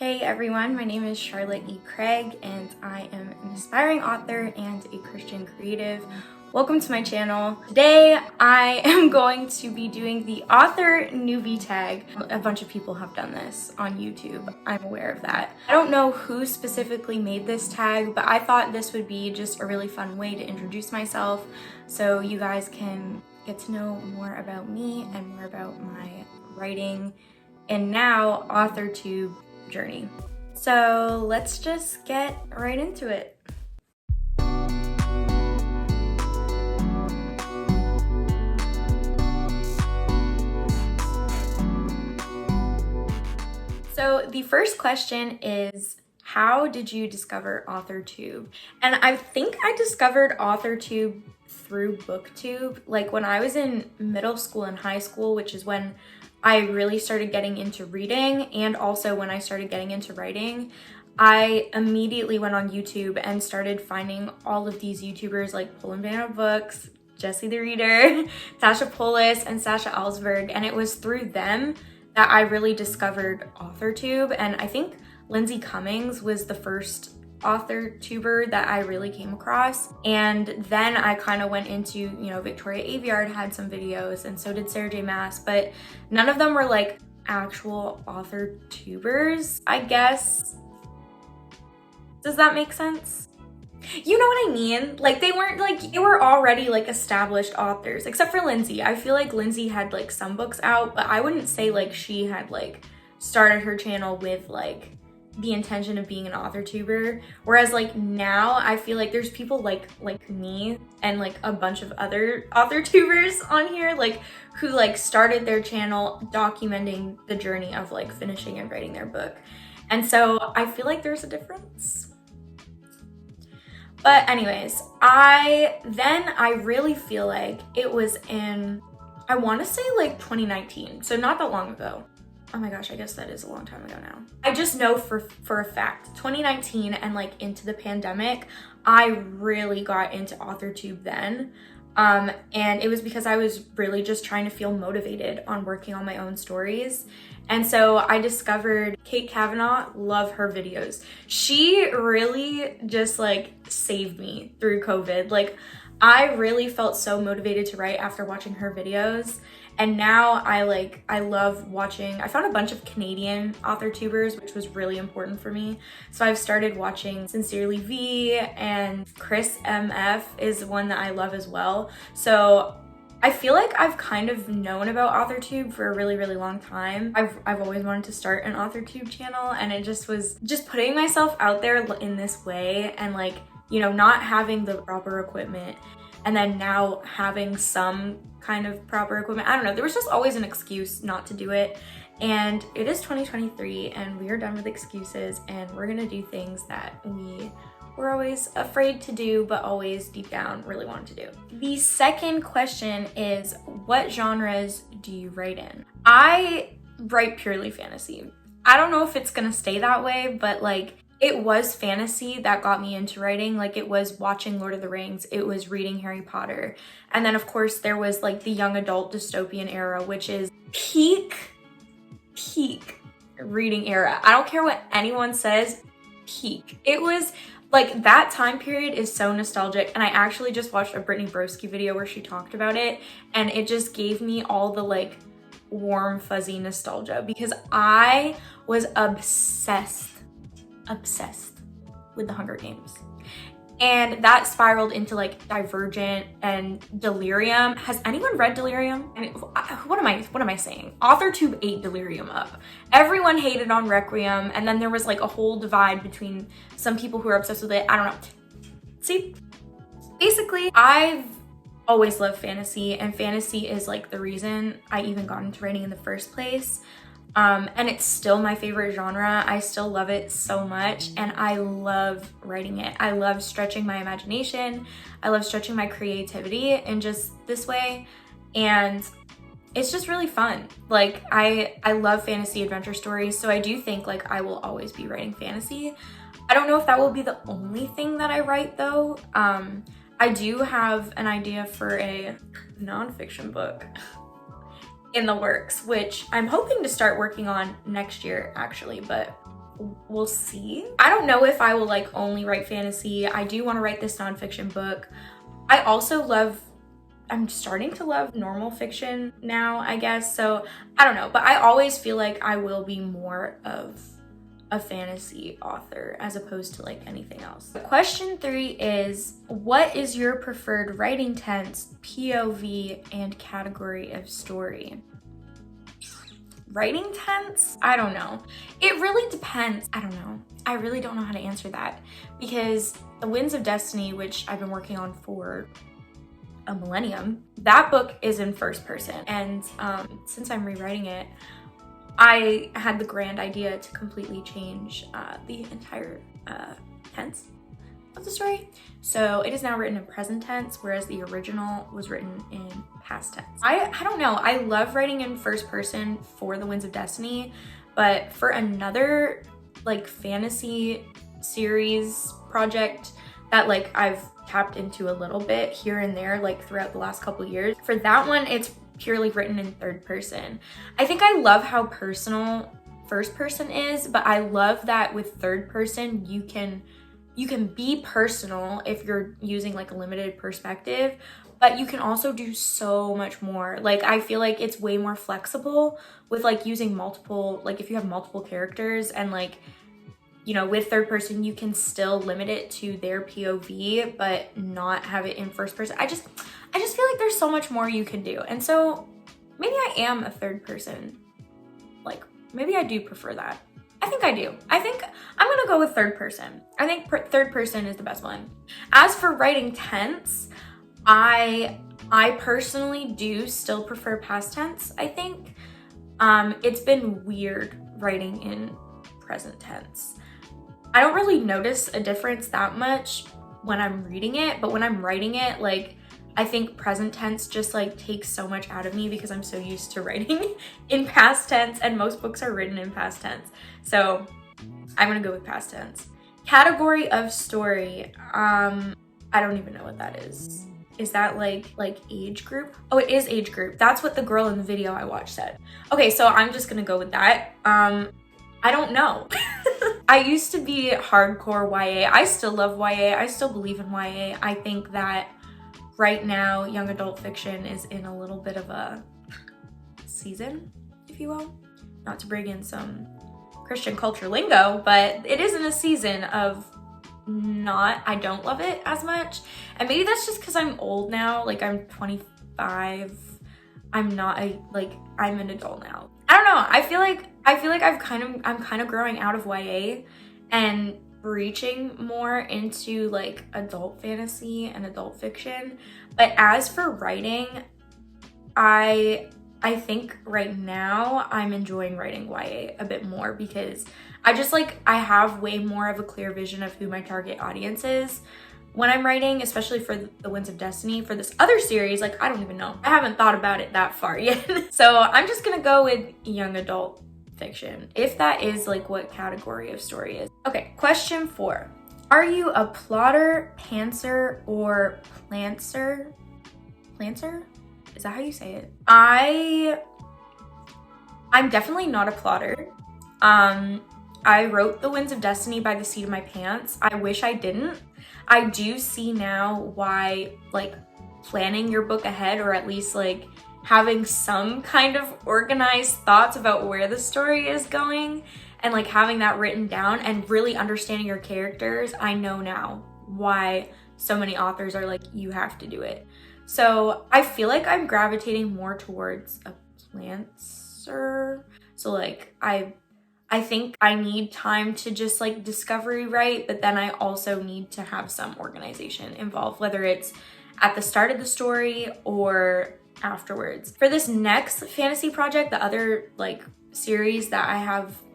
Hey everyone, my name is Charlotte E. Craig and I am an aspiring author and a Christian creative. Welcome to my channel. Today I am going to be doing the author newbie tag. A bunch of people have done this on YouTube. I'm aware of that. I don't know who specifically made this tag, but I thought this would be just a really fun way to introduce myself so you guys can get to know more about me and more about my writing and now authortube journey. So let's just get right into it. So the first question is, how did you discover authortube? And I think I discovered authortube through booktube. Like when I was in middle school and high school, which is when I really started getting into reading, and also when I started getting into writing, I immediately went on YouTube and started finding all of these YouTubers like Pull and Banana Books, Jessie the Reader, Tasha Polis, and Sasha Alsberg, and it was through them that I really discovered authortube. And I think Lindsay Cummings was the first authortuber that I really came across. And then I kind of went into, Victoria Aveyard had some videos, and so did Sarah J. Maas, but none of them were like actual authortubers, I guess. Does that make sense? You know what I mean? Like they were already like established authors, except for Lindsay. I feel like Lindsay had like some books out, but I wouldn't say like she had like started her channel with like the intention of being an authortuber. Whereas like now I feel like there's people like me and like a bunch of other authortubers on here like who like started their channel documenting the journey of like finishing and writing their book. And so I feel like there's a difference. But anyways, I really feel like it was in, I want to say like 2019, so not that long ago. Oh my gosh, I guess that is a long time ago now. I just know for a fact, 2019 and like into the pandemic, I really got into authortube then. And it was because I was really just trying to feel motivated on working on my own stories. And so I discovered Kate Kavanaugh, love her videos. She really just like saved me through COVID. Like I really felt so motivated to write after watching her videos. And now I love watching, I found a bunch of Canadian authortubers, which was really important for me. So I've started watching Sincerely V, and Chris MF is one that I love as well. So I feel like I've kind of known about authortube for a really, really long time. I've always wanted to start an authortube channel, and it just was just putting myself out there in this way and like, not having the proper equipment, and then now having some kind of proper equipment. I don't know, there was just always an excuse not to do it. And it is 2023 and we are done with excuses, and we're gonna do things that we were always afraid to do, but always deep down really wanted to do. The second question is, what genres do you write in? I write purely fantasy. I don't know if it's gonna stay that way, but like it was fantasy that got me into writing. Like it was watching Lord of the Rings, it was reading Harry Potter. And then of course there was like the young adult dystopian era, which is peak reading era. I don't care what anyone says, peak. It was like that time period is so nostalgic. And I actually just watched a Brittany Broski video where she talked about it, and it just gave me all the like warm fuzzy nostalgia because I was obsessed with the Hunger Games. And that spiraled into like Divergent and Delirium. Has anyone read Delirium? I mean, what am I saying? authortube ate Delirium up. Everyone hated on Requiem, and then there was like a whole divide between some people who are obsessed with it. I don't know. See, basically, I've always loved fantasy, and fantasy is like the reason I even got into writing in the first place. And it's still my favorite genre. I still love it so much, and I love writing it. I love stretching my imagination. I love stretching my creativity in just this way, and it's just really fun. Like I love fantasy adventure stories, so I do think like I will always be writing fantasy. I don't know if that will be the only thing that I write though. I do have an idea for a nonfiction book in the works, which I'm hoping to start working on next year actually, but we'll see. I don't know if I will like only write fantasy. I do want to write this nonfiction book. I also I'm starting to love normal fiction now, I guess. So I don't know, but I always feel like I will be more of a fantasy author as opposed to like anything else. Question 3 is, what is your preferred writing tense, POV, and category of story? Writing tense? I don't know. It really depends. I don't know. I really don't know how to answer that, because The Winds of Destiny, which I've been working on for a millennium, that book is in first person. And since I'm rewriting it, I had the grand idea to completely change the entire tense of the story. So it is now written in present tense, whereas the original was written in past tense. I don't know. I love writing in first person for The Winds of Destiny, but for another like fantasy series project that like I've tapped into a little bit here and there like throughout the last couple years, for that one it's purely written in third person. I think I love how personal first person is, but I love that with third person you can be personal if you're using like a limited perspective, but you can also do so much more. Like I feel like it's way more flexible with like using multiple, like if you have multiple characters, and like, you know, with third person you can still limit it to their POV but not have it in first person. I just feel like there's so much more you can do. And so maybe I am a third person. Like maybe I do prefer that. I think I do. I think I'm gonna go with third person. I think third person is the best one. As for writing tense, I personally do still prefer past tense, I think. It's been weird writing in present tense. I don't really notice a difference that much when I'm reading it, but when I'm writing it, like I think present tense just like takes so much out of me because I'm so used to writing in past tense, and most books are written in past tense. So I'm gonna go with past tense. Category of story. I don't even know what that is. Is that like age group? Oh, it is age group. That's what the girl in the video I watched said. Okay, so I'm just gonna go with that. I don't know. I used to be hardcore YA. I still love YA. I still believe in YA. I think that right now, young adult fiction is in a little bit of a season, if you will. Not to bring in some Christian culture lingo, but it is in a season of I don't love it as much. And maybe that's just because I'm old now. Like I'm 25. I'm an adult now. I don't know. I feel like I'm kind of growing out of YA and reaching more into like adult fantasy and adult fiction. But as for writing, I think right now I'm enjoying writing YA a bit more because I have way more of a clear vision of who my target audience is when I'm writing, especially for The Winds of Destiny. For this other series, like I don't even know. I haven't thought about it that far yet. So I'm just gonna go with young adult fiction, if that is like what category of story is. Okay, question 4. Are you a plotter, pantser, or plancer? Plancer? Is that how you say it? I'm definitely not a plotter. I wrote The Winds of Destiny by the seat of my pants. I wish I didn't. I do see now why like planning your book ahead, or at least like having some kind of organized thoughts about where the story is going and like having that written down and really understanding your characters. I know now why so many authors are like, you have to do it. So I feel like I'm gravitating more towards a plancer. So like I think I need time to just like discovery write, but then I also need to have some organization involved, whether it's at the start of the story or afterwards. For this next fantasy project, the other like series that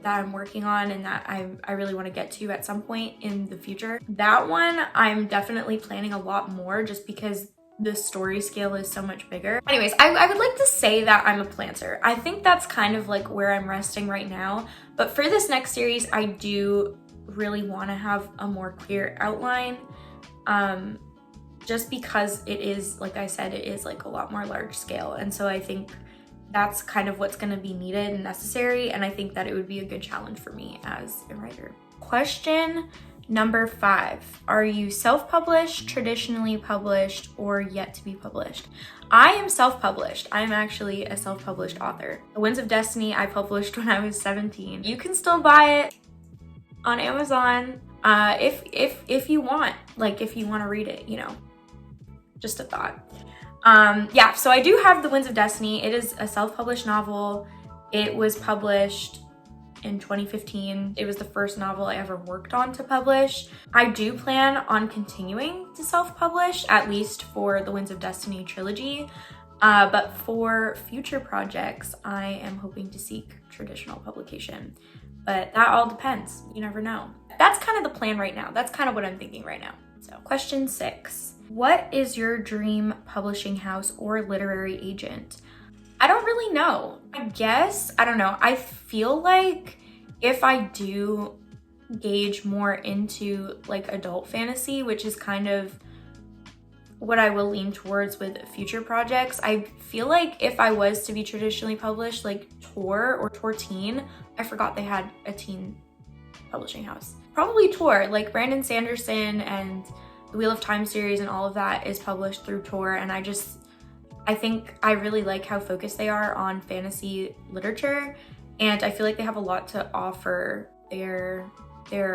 I'm working on and that I really want to get to at some point in the future, that one I'm definitely planning a lot more just because the story scale is so much bigger. Anyways, I would like to say that I'm a planter. I think that's kind of like where I'm resting right now. But for this next series, I do really want to have a more clear outline. Just because it is, like I said, it is like a lot more large scale. And so I think that's kind of what's going to be needed and necessary, and I think that it would be a good challenge for me as a writer. Question number 5. Are you self-published, traditionally published, or yet to be published? I am self-published. I am actually a self-published author. The Winds of Destiny I published when I was 17. You can still buy it on Amazon if you want, like if you want to read it, you know, just a thought. Yeah, so I do have The Winds of Destiny. It is a self-published novel. It was published in 2015. It was the first novel I ever worked on to publish. I do plan on continuing to self-publish, at least for the Winds of Destiny trilogy. But for future projects, I am hoping to seek traditional publication. But that all depends. You never know. That's kind of the plan right now. That's kind of what I'm thinking right now. So, question 6. What is your dream publishing house or literary agent? I don't really know. I guess, I don't know. I feel like if I do gauge more into like adult fantasy, which is kind of what I will lean towards with future projects, I feel like if I was to be traditionally published, like Tor or Tor Teen, I forgot they had a teen publishing house. Probably Tor, like Brandon Sanderson and the Wheel of Time series and all of that is published through Tor, and I think I really like how focused they are on fantasy literature, and I feel like they have a lot to offer their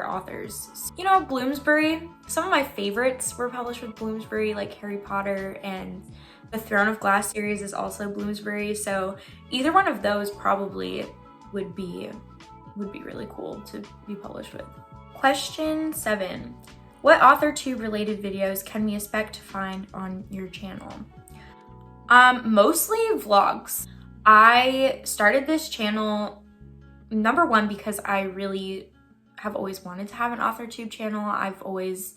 authors. You know, Bloomsbury, some of my favorites were published with Bloomsbury, like Harry Potter, and the Throne of Glass series is also Bloomsbury, so either one of those probably would be really cool to be published with. Question 7. What authortube related videos can we expect to find on your channel? Mostly vlogs. I started this channel, number one, because I really have always wanted to have an authortube channel. I've always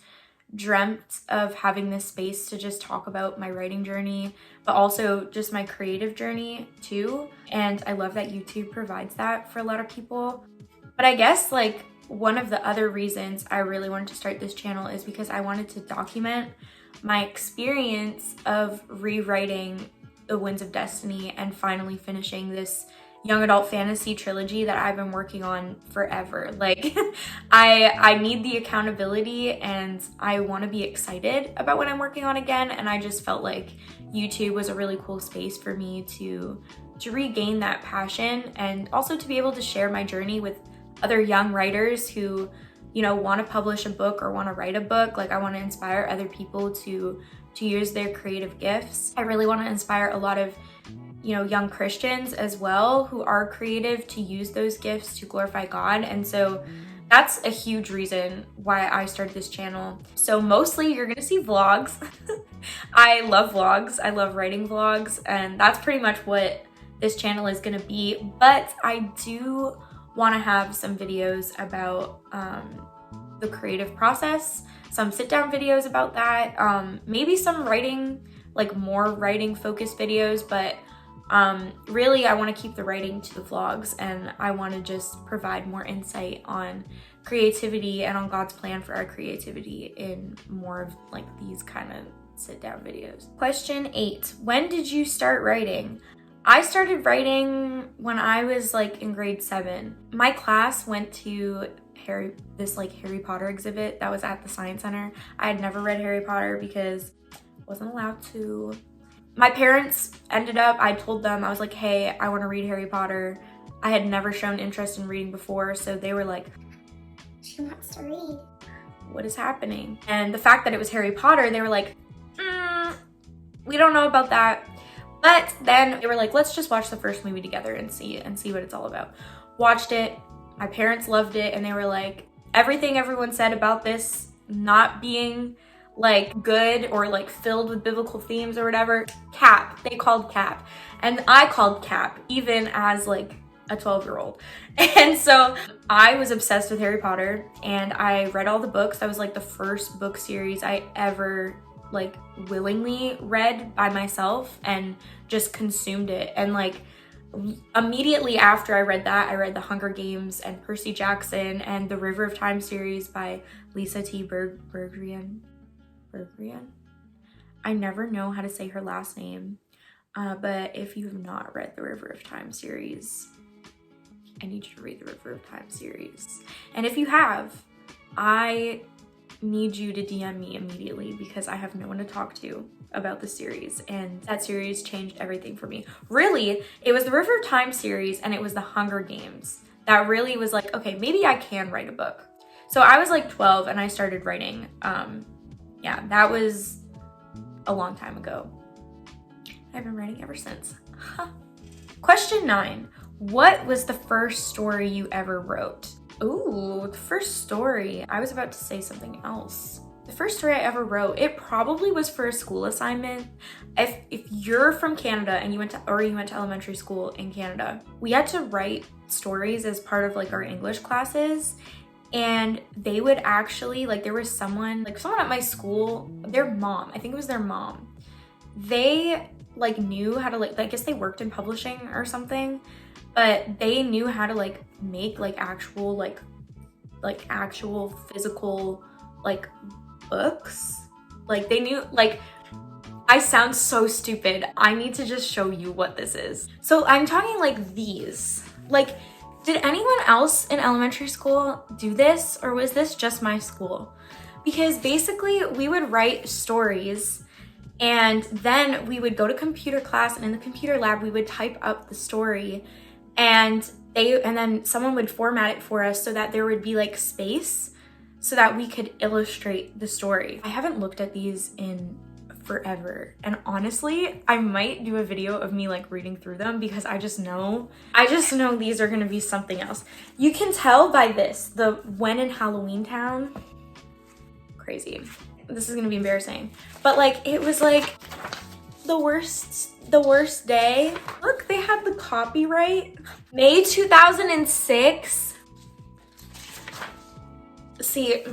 dreamt of having this space to just talk about my writing journey, but also just my creative journey too. And I love that YouTube provides that for a lot of people. But I guess like one of the other reasons I really wanted to start this channel is because I wanted to document my experience of rewriting The Winds of Destiny and finally finishing this young adult fantasy trilogy that I've been working on forever. Like I need the accountability and I want to be excited about what I'm working on again, and I just felt like YouTube was a really cool space for me to regain that passion and also to be able to share my journey with other young writers who, you know, want to publish a book or want to write a book. Like I want to inspire other people to use their creative gifts. I really want to inspire a lot of, you know, young Christians as well who are creative to use those gifts to glorify God. And so that's a huge reason why I started this channel. So mostly you're gonna see vlogs. I love vlogs. I love writing vlogs, and that's pretty much what this channel is gonna be. But I do want to have some videos about the creative process, some sit-down videos about that, maybe some writing, like more writing focused videos, but really I want to keep the writing to the vlogs, and I want to just provide more insight on creativity and on God's plan for our creativity in more of like these kind of sit-down videos. Question 8. When did you start writing? I started writing when I was like in grade 7. My class went to this Harry Potter exhibit that was at the Science Center. I had never read Harry Potter because I wasn't allowed to. My parents I told them, I was like, hey, I want to read Harry Potter. I had never shown interest in reading before, so they were like, she wants to read. What is happening? And the fact that it was Harry Potter, they were like, we don't know about that. But then they were like, let's just watch the first movie together and see what it's all about. Watched it. My parents loved it, and they were like, everything everyone said about this not being like good or like filled with biblical themes or whatever, cap. They called cap. And I called cap even as like a 12-year-old. And so I was obsessed with Harry Potter, and I read all the books. That was like the first book series I ever like willingly read by myself and just consumed it. And like immediately after I read that, I read The Hunger Games and Percy Jackson and the River of Time series by Lisa T. Bergrian. I never know how to say her last name. But if you have not read the River of Time series, I need you to read the River of Time series. And if you have, I need you to DM me immediately because I have no one to talk to about the series, and that series changed everything for me. Really, it was the River of Time series and it was the Hunger Games that really was like, okay, maybe I can write a book. So I was like 12 and I started writing. Yeah, that was a long time ago. I've been writing ever since. Question 9. What was the first story you ever wrote? Ooh, the first story. I was about to say something else. The first story I ever wrote, it probably was for a school assignment. If you're from Canada and you went to elementary school in Canada, we had to write stories as part of like our English classes. And they would actually, like, there was someone at my school, their mom, I think it was their mom. They like knew how to like, I guess they worked in publishing or something, but they knew how to like make like actual physical like books. Like they knew, like, I sound so stupid. I need to just show you what this is. So I'm talking like these. Like, did anyone else in elementary school do this, or was this just my school? Because basically we would write stories and then we would go to computer class, and in the computer lab we would type up the story, and then someone would format it for us so that there would be like space so that we could illustrate the story. I haven't looked at these in forever, and honestly I might do a video of me like reading through them because I just know these are gonna be something else. You can tell by this, the when in Halloween Town, crazy. This is gonna be embarrassing, but like it was like the worst day. Look, they had the copyright, May 2006. See,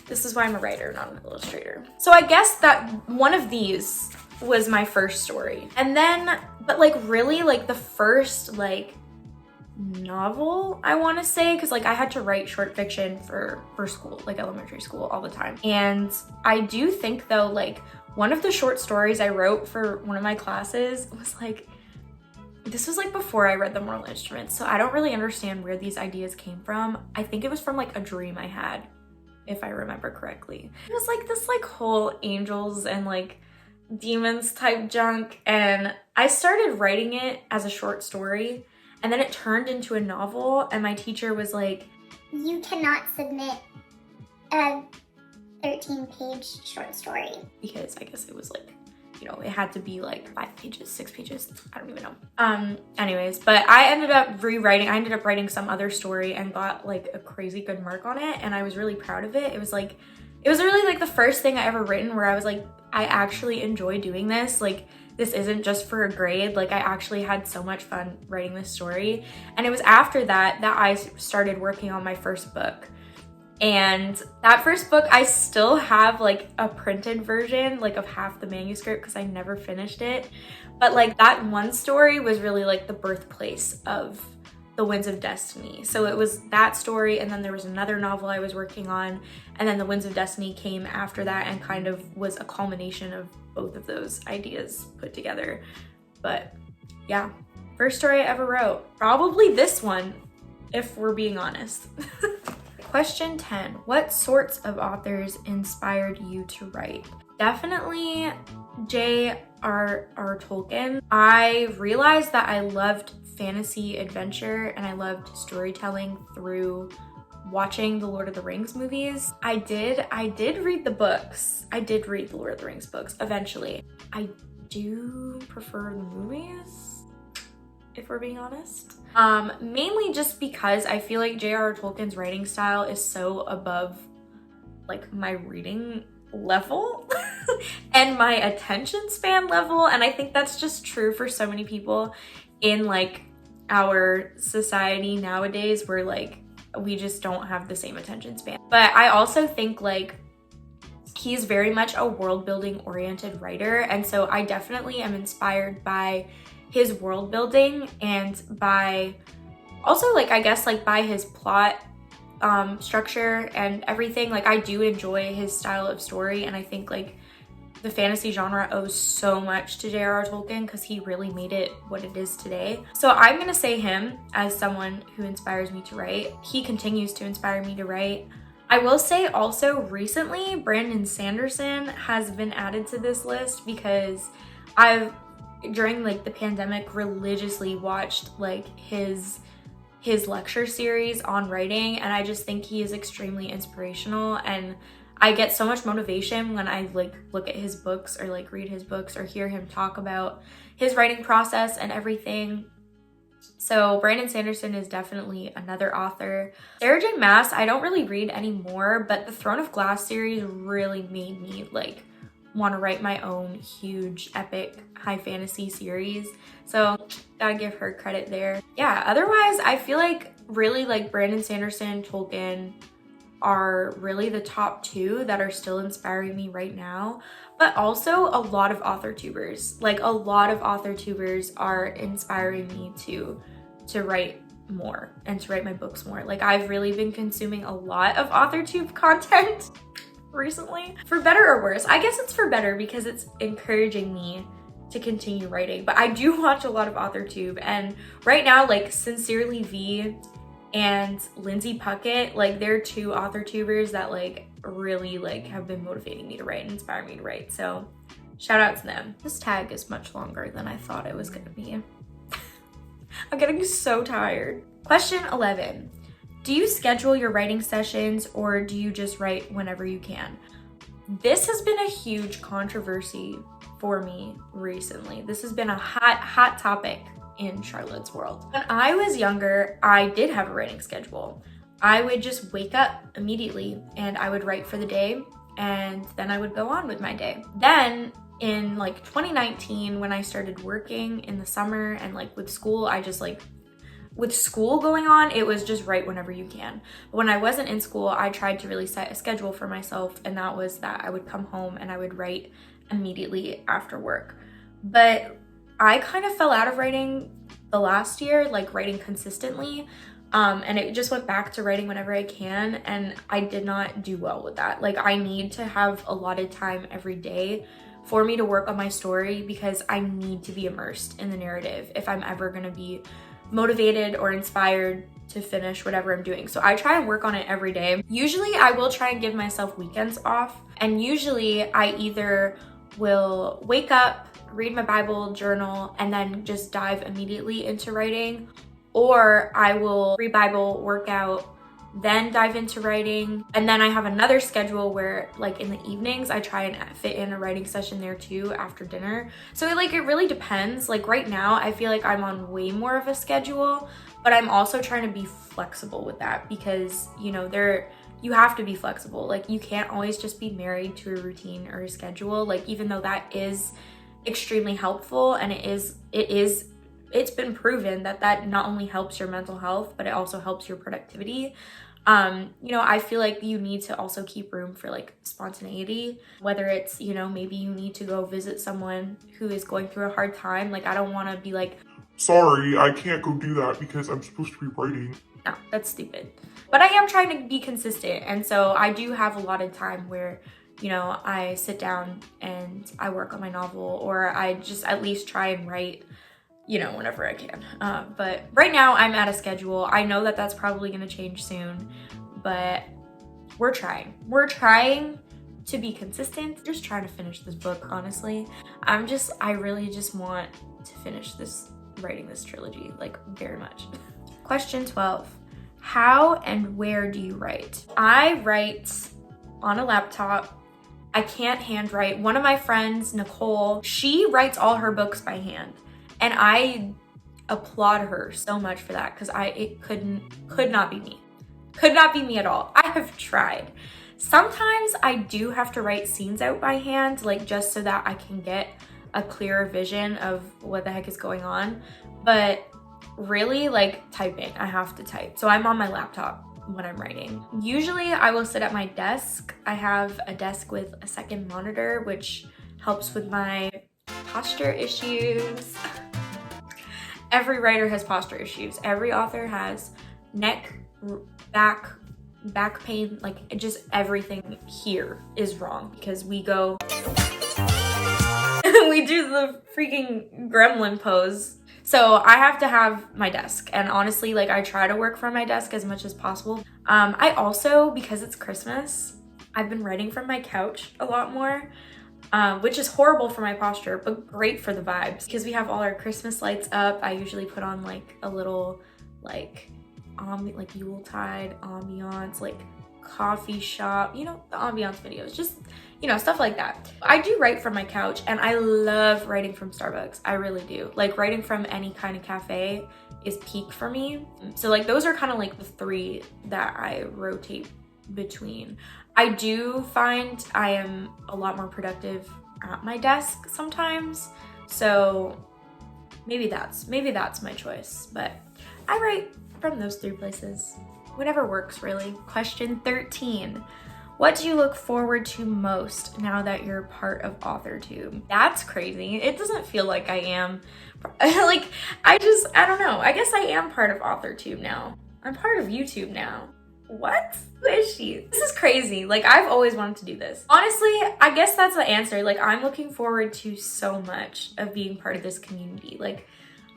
this is why I'm a writer, not an illustrator. So I guess that one of these was my first story. And then, but like really like the first like novel, I want to say, because like I had to write short fiction for school, like elementary school, all the time. And I do think though, like one of the short stories I wrote for one of my classes was like, this was like before I read The Moral Instruments, so I don't really understand where these ideas came from. I think it was from like a dream I had, if I remember correctly. It was like this like whole angels and like demons type junk, and I started writing it as a short story, and then it turned into a novel, and my teacher was like, you cannot submit a 13-page short story. Because I guess it was like, you know, it had to be like 5 pages, 6 pages, I don't even know. Anyways, but I ended up writing some other story and got like a crazy good mark on it, and I was really proud of it. It was really like the first thing I ever written where I was like, I actually enjoy doing this. Like, this isn't just for a grade. Like, I actually had so much fun writing this story. And it was after that I started working on my first book. And that first book, I still have like a printed version, like of half the manuscript, because I never finished it. But like that one story was really like the birthplace of The Winds of Destiny. So it was that story, and then there was another novel I was working on, and then The Winds of Destiny came after that and kind of was a culmination of both of those ideas put together. But yeah, first story I ever wrote. Probably this one, if we're being honest. Question 10. What sorts of authors inspired you to write? Definitely J.R.R. Tolkien. I realized that I loved fantasy adventure and I loved storytelling through watching the Lord of the Rings movies. I did read the books. I did read the Lord of the Rings books eventually. I do prefer the movies, if we're being honest. Mainly just because I feel like J.R.R. Tolkien's writing style is so above like my reading level and my attention span level, and I think that's just true for so many people in like our society nowadays, where like we just don't have the same attention span. But I also think like he's very much a world building oriented writer, and so I definitely am inspired by his world building and by also like, I guess like by his plot structure and everything. Like, I do enjoy his style of story, and I think like the fantasy genre owes so much to J.R.R. Tolkien because he really made it what it is today. So I'm gonna say him as someone who inspires me to write. He continues to inspire me to write. I will say also recently, Brandon Sanderson has been added to this list because I've, during like the pandemic, religiously watched like his lecture series on writing, and I just think he is extremely inspirational, and I get so much motivation when I like look at his books or like read his books or hear him talk about his writing process and everything. So Brandon Sanderson is definitely another author. Sarah J. Maas, I don't really read anymore, but the Throne of Glass series really made me like want to write my own huge epic high fantasy series. So gotta give her credit there. Yeah, otherwise I feel like really like Brandon Sanderson, Tolkien are really the top two that are still inspiring me right now, but also a lot of author tubers. Like a lot of author tubers are inspiring me to write more and to write my books more. Like I've really been consuming a lot of author tube content recently, for better or worse. I guess it's for better because it's encouraging me to continue writing, but I do watch a lot of author tube, and right now like Sincerely V and Lindsay Puckett, like they're two author tubers that like really like have been motivating me to write and inspire me to write. So shout out to them. This tag is much longer than I thought it was gonna be. I'm getting so tired. Question 11. Do you schedule your writing sessions or do you just write whenever you can? This has been a huge controversy for me recently. This has been a hot topic in Charlotte's world. When I was younger, I did have a writing schedule. I would just wake up immediately and I would write for the day, and then I would go on with my day. Then in like 2019, when I started working in the summer and like with school, I just like, with school going on, it was just write whenever you can. But when I wasn't in school, I tried to really set a schedule for myself, and that was that I would come home and I would write immediately after work. But I kind of fell out of writing the last year, like writing consistently, and it just went back to writing whenever I can, and I did not do well with that. Like I need to have allotted time every day for me to work on my story because I need to be immersed in the narrative if I'm ever gonna be motivated or inspired to finish whatever I'm doing. So I try and work on it every day. Usually I will try and give myself weekends off, and usually I either will wake up, read my Bible, journal, and then just dive immediately into writing, or I will read Bible, work out, then dive into writing. And then I have another schedule where like in the evenings I try and fit in a writing session there too after dinner. So it really depends. Like right now I feel like I'm on way more of a schedule, but I'm also trying to be flexible with that because you know you have to be flexible. Like you can't always just be married to a routine or a schedule. Like even though that is extremely helpful, and it's been proven that not only helps your mental health, but it also helps your productivity. You know, I feel like you need to also keep room for like spontaneity, whether it's, you know, maybe you need to go visit someone who is going through a hard time. Like I don't want to be like, sorry, I can't go do that because I'm supposed to be writing. No, that's stupid. But I am trying to be consistent, and so I do have a lot of time where, you know, I sit down and I work on my novel, or I just at least try and write, you know, whenever I can. But right now I'm at a schedule. I know that that's probably going to change soon, but we're trying. We're trying to be consistent. Just trying to finish this book, honestly. I really just want to finish writing this trilogy, like very much. Question 12. How and where do you write? I write on a laptop. I can't handwrite. One of my friends, Nicole, she writes all her books by hand. And I applaud her so much for that because it could not be me. Could not be me at all. I have tried. Sometimes I do have to write scenes out by hand, like just so that I can get a clearer vision of what the heck is going on. But really, like typing, I have to type. So I'm on my laptop when I'm writing. Usually I will sit at my desk. I have a desk with a second monitor, which helps with my posture issues. Every writer has posture issues. Every author has neck, back, back pain, like just everything here is wrong because we go, we do the freaking gremlin pose. So I have to have my desk, and honestly, like I try to work from my desk as much as possible. I also, because it's Christmas, I've been writing from my couch a lot more, which is horrible for my posture, but great for the vibes. Because we have all our Christmas lights up, I usually put on like a little like Yuletide ambiance, like coffee shop, you know, the ambiance videos, just, you know, stuff like that. I do write from my couch, and I love writing from Starbucks. I really do. Like writing from any kind of cafe is peak for me. So like those are kind of like the three that I rotate between. I do find I am a lot more productive at my desk sometimes. So maybe that's my choice, but I write from those three places. Whatever works, really. Question 13. What do you look forward to most now that you're part of authortube? That's crazy. It doesn't feel like I am. Like, I don't know. I guess I am part of authortube now. I'm part of YouTube now. What? Who is she? This is crazy. Like, I've always wanted to do this. Honestly, I guess that's the answer. Like, I'm looking forward to so much of being part of this community. Like,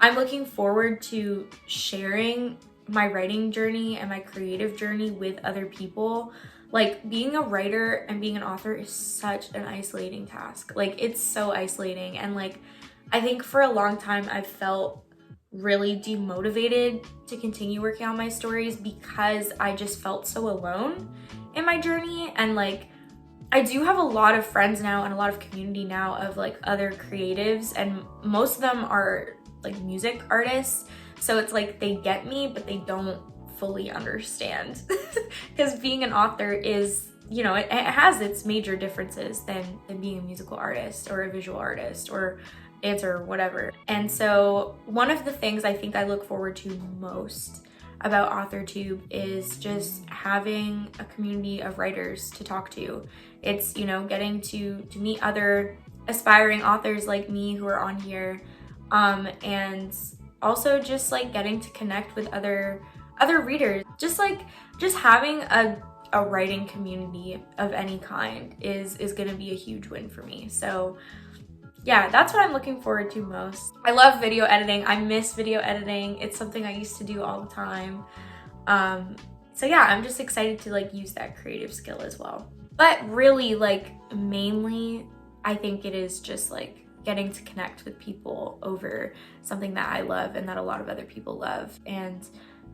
I'm looking forward to sharing my writing journey and my creative journey with other people. Like, being a writer and being an author is such an isolating task. Like, it's so isolating. And like, I think for a long time I've felt really demotivated to continue working on my stories because I just felt so alone in my journey. And like, I do have a lot of friends now and a lot of community now of like other creatives, and most of them are like music artists. So it's like they get me, but they don't fully understand. Because being an author is, you know, it has its major differences than being a musical artist or a visual artist or dancer or whatever. And so one of the things I think I look forward to most about authortube is just having a community of writers to talk to. It's, you know, getting to meet other aspiring authors like me who are on here, and also just like getting to connect with other readers. Just having a writing community of any kind is gonna be a huge win for me. So yeah, that's what I'm looking forward to most. I love video editing. I miss video editing. It's something I used to do all the time. So yeah, I'm just excited to like use that creative skill as well. But really, like, mainly I think it is just like getting to connect with people over something that I love and that a lot of other people love. And,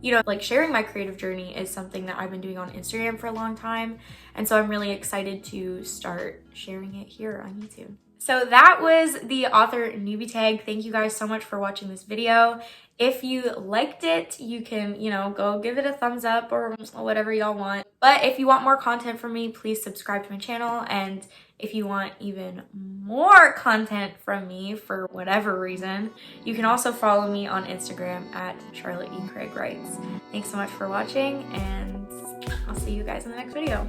you know, like sharing my creative journey is something that I've been doing on Instagram for a long time. And so I'm really excited to start sharing it here on YouTube. So that was the author newbie tag. Thank you guys so much for watching this video. If you liked it, you can, you know, go give it a thumbs up or whatever y'all want. But if you want more content from me, please subscribe to my channel. And if you want even more content from me for whatever reason, you can also follow me on Instagram at Charlotte E. Craig Writes. Thanks so much for watching, and I'll see you guys in the next video.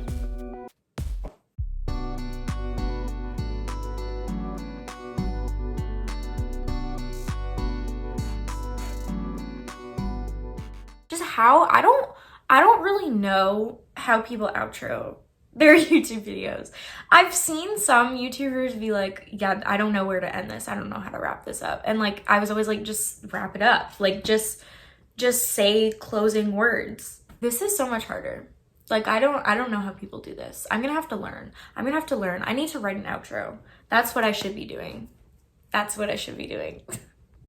Just how, I don't really know how people outro their YouTube videos. I've seen some YouTubers be like, yeah, I don't know where to end this. I don't know how to wrap this up. And like, I was always like, just wrap it up. Like, just say closing words. This is so much harder. Like, I don't know how people do this. I'm gonna have to learn. I need to write an outro. That's what I should be doing.